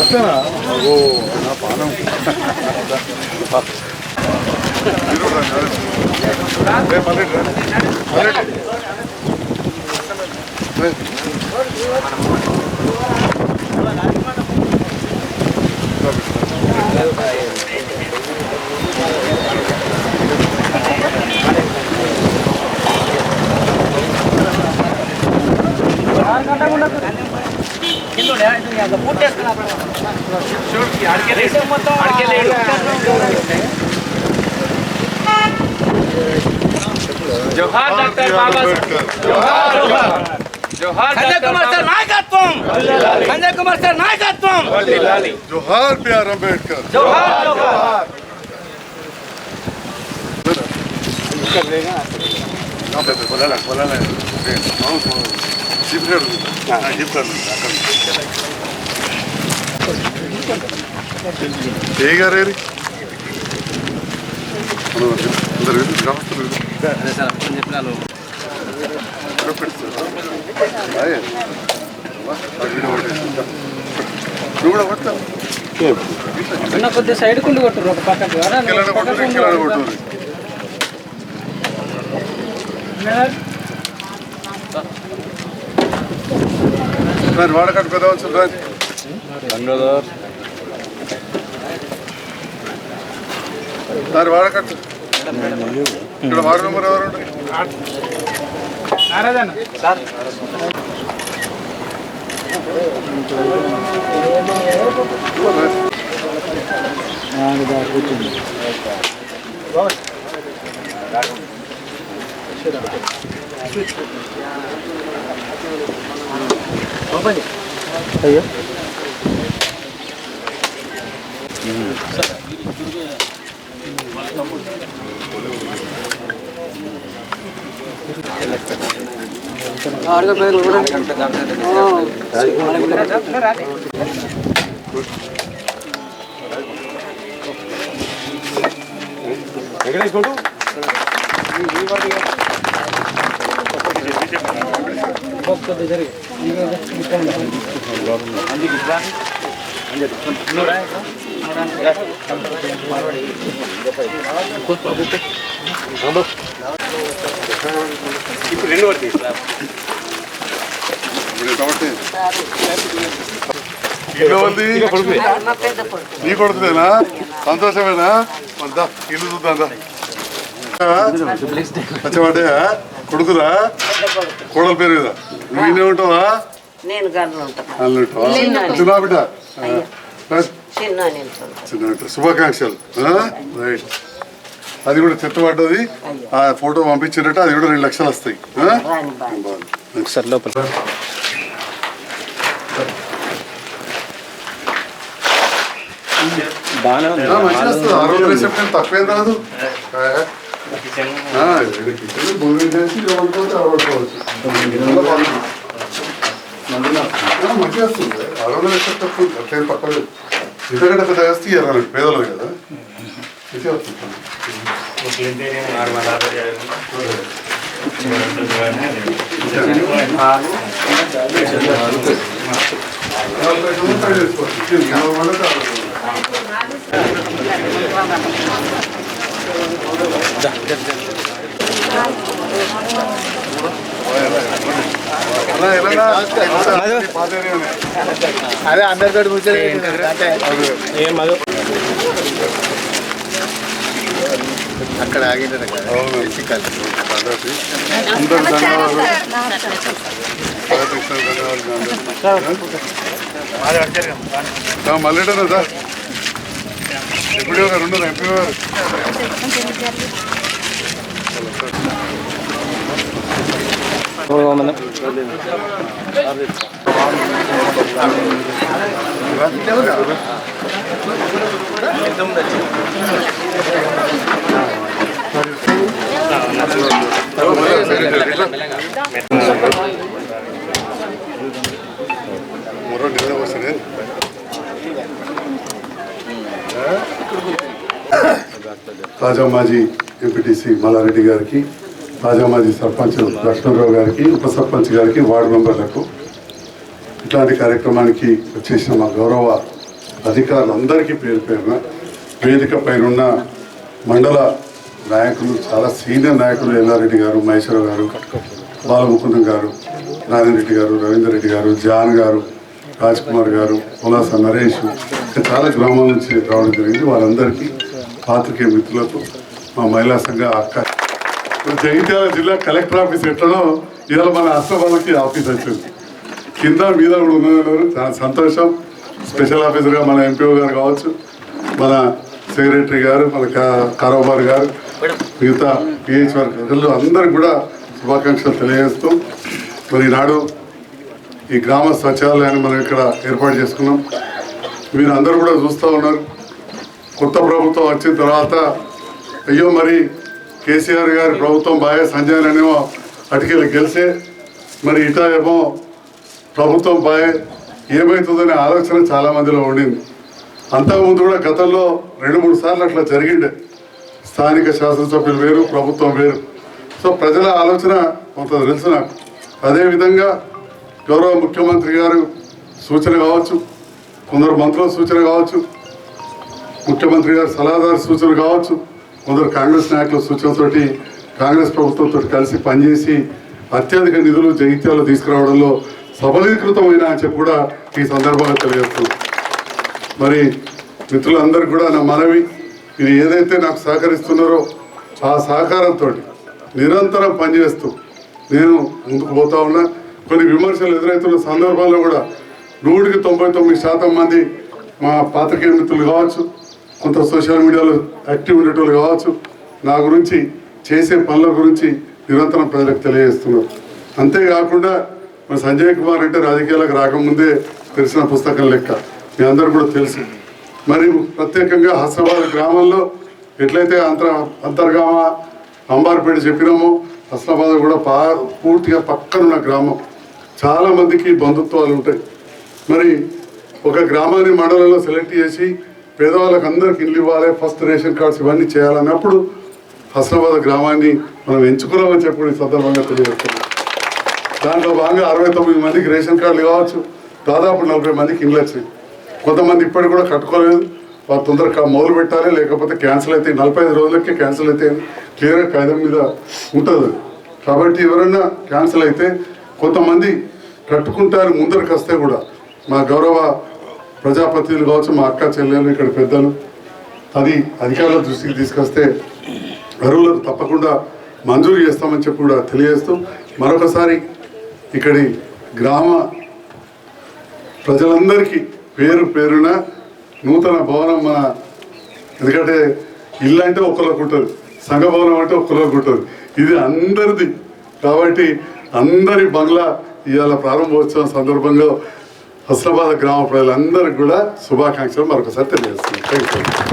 అట్లనా? ఓ నా పానం. जोहार डॉक्टर बाबा जोहार जोहार संजय कुमार सर नायकत्वम संजय कुमार सर नायकत्वम जोहार बिआर अंबेडकर जोहार जोहार कर देगा बोला जिप कर ठीक है रे కొద్దిగా సైడ్ కుండు కొట్టరు ఒక పక్కకు వాడకట్టు పెద్దవచ్చు వాడకట్టు ఇక్కడ వార్డు నెంబర్ ఎవరు అయ్యో నీ కొడుకునేనా సంతోషమేనా అంతా ఇల్లు చూద్దా వచ్చేవాడే కొడుకుదా కోడల పేరు కదా నువ్వు ఇన్నే ఉంటావా చిన్న బిడ్డ చిన్న శుభాకాంక్షలు రైట్ అది కూడా చెత్తపడ్డది ఆ ఫోటో పంపించినట్టు అది కూడా 2 లక్షలు వస్తాయి సార్ లోపల మంచిగా వస్తుంది ఆరోగ్య రిసెప్షన్ తక్కువేం రాదు భూమి చేసి మంచిగా వస్తుంది ఆరోగ్య రిసెప్ట్ తక్కువ అట్లేదు తక్కువ ఇంతకంటే పెద్ద వస్తే ఇవ్వాలి పేదలు కదా మంచిగా వస్తుంది అదే అందరితో కూర్చొని అక్కడ ఆగింది మళ్ళీ సార్ ఎంపీ గారు ఉన్నారు ఎంపీ గారు తాజా మాజీ ఎంపీటీసీ మల్లారెడ్డి గారికి, తాజా మాజీ సర్పంచ్ లక్ష్మణరావు గారికి, ఉప సర్పంచ్ గారికి, వార్డు మెంబర్లకు, ఇట్లాంటి కార్యక్రమానికి వచ్చేసిన మా గౌరవ అధికారులందరికీ పేరు పేరున వేదిక పైన ఉన్న మండల నాయకులు, చాలా సీనియర్ నాయకులు, ఎల్లారెడ్డి గారు, మహేశ్వరరావు గారు, బాలముకుందం గారు, నారాయణ రెడ్డి గారు, రవీందర్ రెడ్డి గారు, జాన్ గారు, రాజ్ కుమార్ గారు, పులాస నరేష్, చాలా గ్రామాల నుంచి రావడం జరిగింది. వారందరికీ పాత్రికేయ మిత్రులకు, మా మహిళా సంఘ అక్క, జగిత్యాల జిల్లా కలెక్టర్ ఆఫీస్ ఎట్లనో ఇవాళ మన అస్తమాలకి ఆఫీస్ వచ్చింది. కింద మీద కూడా ఉన్నవారు, చాలా సంతోషం. స్పెషల్ ఆఫీసర్గా మన ఎంపీఓ గారు కావచ్చు, మన సెక్రటరీ గారు, మన కారోబార్ గారు, మిగతా పిహెచ్ వర్కర్లు అందరికి కూడా శుభాకాంక్షలు తెలియజేస్తూ, మరి ఈనాడు ఈ గ్రామ సచివాలయాన్ని మనం ఇక్కడ ఏర్పాటు చేసుకున్నాం. మీరు అందరూ కూడా చూస్తూ ఉన్నారు. కొత్త ప్రభుత్వం వచ్చిన తర్వాత అయ్యో మరి కేసీఆర్ గారి ప్రభుత్వం బాగా సంజయ్ అనేమో అటుకెళ్ళి గెలిచే, మరి ఇటా ఏమో ప్రభుత్వం బాగా ఏమవుతుందనే ఆలోచన చాలామందిలో ఉండింది. అంతకుముందు కూడా గతంలో 2-3 సార్లు అట్లా జరిగిండే. స్థానిక శాసనసభ్యులు వేరు, ప్రభుత్వం వేరు. సో ప్రజల ఆలోచన కొంత తెలుసు నాకు. అదేవిధంగా గౌరవ ముఖ్యమంత్రి గారు సూచన కావచ్చు, కొందరు మంత్రుల సూచన కావచ్చు, ముఖ్యమంత్రి గారు సలహాదారు సూచన కావచ్చు, కొందరు కాంగ్రెస్ నాయకుల సూచనతోటి కాంగ్రెస్ ప్రభుత్వంతో కలిసి పనిచేసి అత్యధిక నిధులు జగిత్యాలు తీసుకురావడంలో సఫలీకృతమైన అని చెప్పి కూడా ఈ సందర్భంగా తెలియజేస్తుంది. మరి మిత్రులందరికీ కూడా నా మనవి, మీరు ఏదైతే నాకు సహకరిస్తున్నారో ఆ సహకారంతో నిరంతరం పనిచేస్తూ నేను ముందుకు పోతా ఉన్నా. కొన్ని విమర్శలు ఎదురవుతున్న సందర్భాల్లో కూడా 100% మంది మా పాత్రికేయ మిత్రులు కావచ్చు, కొంత సోషల్ మీడియాలో యాక్టివ్ ఉండేటోళ్ళు కావచ్చు, నా గురించి చేసే పనుల గురించి నిరంతరం ప్రజలకు తెలియజేస్తున్నారు. అంతేకాకుండా మన సంజయ్ కుమార్ అంటే రాజకీయాలకు రాకముందే తెలిసిన పుస్తకం లెక్క, మీ అందరూ కూడా తెలుసు. మరి ప్రత్యేకంగా హస్నాబాద్ గ్రామంలో ఎట్లయితే అంతర్గామ అంబార్పేట చెప్పినామో, హస్నాబాద్ కూడా పూర్తిగా పక్కనున్న గ్రామం. చాలామందికి బంధుత్వాలు ఉంటాయి. మరి ఒక గ్రామాన్ని మండలంలో సెలెక్ట్ చేసి పేదవాళ్ళకి అందరికి ఇల్లు ఇవ్వాలి, ఫస్ట్ రేషన్ కార్డ్స్ ఇవన్నీ చేయాలన్నప్పుడు హస్నాబాద్ గ్రామాన్ని మనం ఎంచుకున్నామని చెప్పి ఈ సందర్భంగా తెలియజేస్తున్నాం. దాంట్లో భాగంగా 69 మందికి రేషన్ కార్డులు కావచ్చు, దాదాపు 40 మందికి ఇండ్లు వచ్చినాయి. కొంతమంది ఇప్పటికి కూడా కట్టుకోలేదు. వారు తొందరగా మొదలు పెట్టాలి, లేకపోతే క్యాన్సిల్ అయితే 45 రోజులకే క్యాన్సిల్ అయితే క్లియర్గా కాగితం మీద ఉంటుంది. కాబట్టి ఎవరైనా క్యాన్సిల్ అయితే కొంతమంది కట్టుకుంటారు. ముందరికి వస్తే కూడా మా గౌరవ ప్రజాప్రతినిధులు కావచ్చు, మా అక్క చెల్లెలు, ఇక్కడ పెద్దలు, అది అధికారుల దృష్టికి తీసుకొస్తే అర్హులకు తప్పకుండా మంజూరు చేస్తామని చెప్పి కూడా తెలియజేస్తూ, మరొకసారి ఇక్కడి గ్రామ ప్రజలందరికీ పేరు పేరున నూతన భవనం మన, ఎందుకంటే ఇల్లు అంటే ఒకరికి ఉంటుంది, సంఘ భవనం అంటే ఒకరికి ఉంటుంది, ఇది అందరిది. కాబట్టి అందరి బంగ్లా ఇవాళ ప్రారంభోత్సవం సందర్భంగా హస్నాబాద్ గ్రామ ప్రజలందరికీ కూడా శుభాకాంక్షలు మరొకసారి తెలియజేస్తున్నాను. Thank you.